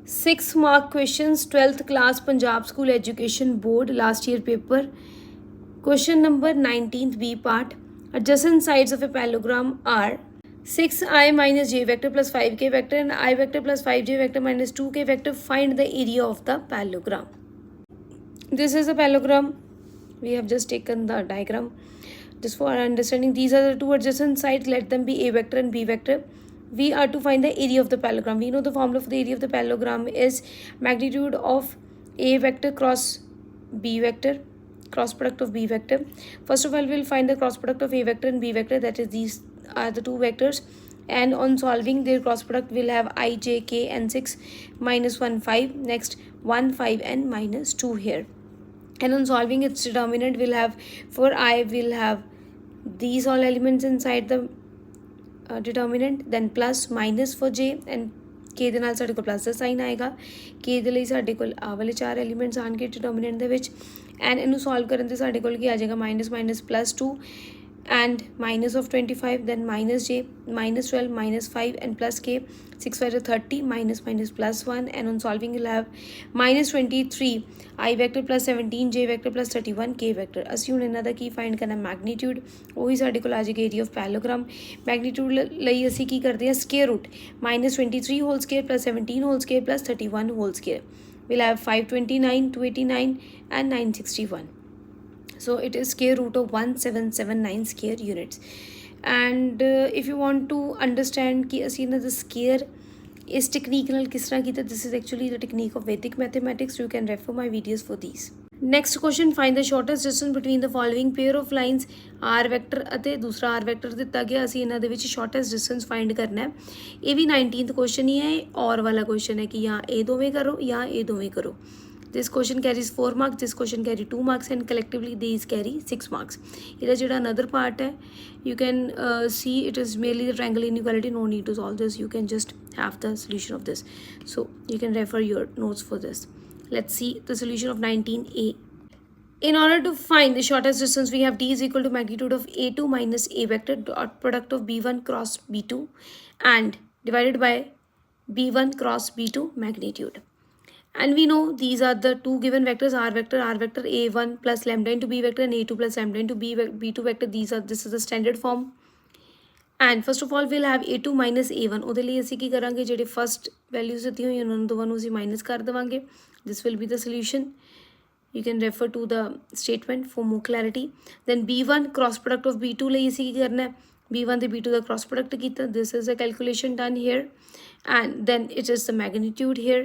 6 mark questions, 12th class Punjab School Education Board last year paper. Question number 19th B part. Adjacent sides of a parallelogram are 6i minus j vector plus 5k vector and I vector plus 5j vector minus 2k vector. Find the area of the parallelogram. This is a parallelogram. We have just taken the diagram. Just for our understanding, these are the two adjacent sides. Let them be a vector and b vector. We are to find the area of the parallelogram. We know the formula for the area of the parallelogram is magnitude of a vector cross b vector, cross product of b vector. First of all, we'll find the cross product of a vector and b vector, that is these are the two vectors, and on solving their cross product we'll have I, j, k and 6 minus 1 5, next 1 5 and minus 2 here, and on solving its determinant we'll have for I we'll have these all elements inside the determinant, then plus minus for j and k ਦੇ ਨਾਲ ਸਾਡੇ ਕੋਲ plus ਦਾ sign ਆਏਗਾ, k ਦੇ ਲਈ ਸਾਡੇ ਕੋਲ ਆ ਵਾਲੇ ਚਾਰ ਐਲੀਮੈਂਟਸ ਆਣਗੇ ਡਿਟਰਮੀਨੈਂਟ ਦੇ ਵਿੱਚ, ਐਂਡ ਇਹਨੂੰ ਸੋਲਵ ਕਰਨ ਤੇ ਸਾਡੇ ਕੋਲ ਕੀ ਆ ਜਾਏਗਾ minus minus plus 2 and minus of 25, then minus j, minus 12, minus 5 and plus k, 6 5 is 30, minus minus plus 1, and on solving you'll have minus 23 I vector plus 17 j vector plus 31 k vector. ਅਸੀਂ ਹੁਣ ਇਹਨਾਂ ਦਾ ਕੀ find ਕਰਨਾ magnitude, ਉਹੀ ਸਾਡੇ ਕੋਲ ਆ ਜਾਏਗਾ area of ਪੈਰਲੇਲੋਗ੍ਰਾਮ। Magnitude ਲਈ ਅਸੀਂ ਕੀ ਕਰਦੇ ਹਾਂ square route, minus 23 whole square plus 17 whole square plus 31 whole square. We'll have 529, 289 and 961. So it is square root of 1779 square units. And if you want to understand कि ਅਸੀਂ ਇਹਨਾਂ ਦਾ square इस technique ਨਾਲ किस तरह ਕੀਤਾ, this is actually the technique of Vedic mathematics. You can refer my videos for these. Next question, find the shortest distance between the following pair of lines. R vector ਅਤੇ ਦੂਸਰਾ R vector ਦਿੱਤਾ ਗਿਆ, ਅਸੀਂ ਇਹਨਾਂ ਦੇ ਵਿੱਚ shortest distance find ਕਰਨਾ ਹੈ। ਇਹ ਵੀ 19th question ਹੀ ਹੈ, ਔਰ ਵਾਲਾ question ਹੈ ਕਿ ਜਾਂ ਇਹ ਦੋਵੇਂ ਕਰੋ ਜਾਂ ਇਹ ਦੋਵੇਂ ਕਰੋ। This question carries 4 marks, this question carry 2 marks, and collectively these carry 6 marks. ਇਹਦਾ ਜਿਹੜਾ another part ਹੈ, you can see it is merely the triangle inequality. No need to solve this, you can just have the solution of this. So you can refer your notes for this. Let's see the solution of 19a. In order to find the shortest distance, we have d is equal to magnitude of a2 minus a vector dot product of b1 cross b2 and divided by b1 cross b2 magnitude. And we know these are the two given vectors, r vector a1 plus lambda into b vector and a2 plus lambda into b2 vector. This is the standard form. And first of all we'll have a2 minus a1. ਉਹਦੇ ਲਈ ਅਸੀਂ ਕੀ ਕਰਾਂਗੇ, ਜਿਹੜੇ first values ਦਿੱਤੀ ਹੋਈ ਉਹਨਾਂ ਨੂੰ ਦੋਵਾਂ ਨੂੰ ਅਸੀਂ ਮਾਈਨਸ ਕਰ ਦੇਵਾਂਗੇ. This will be the solution. You can refer to the statement for more clarity. Then b1 cross product of b2 ਲਈ ਅਸੀਂ ਕੀ ਕਰਨਾ ਹੈ, b1 ਤੇ b2 ਦਾ cross product ਕੀਤਾ. This is a calculation done here, and then it is the magnitude here.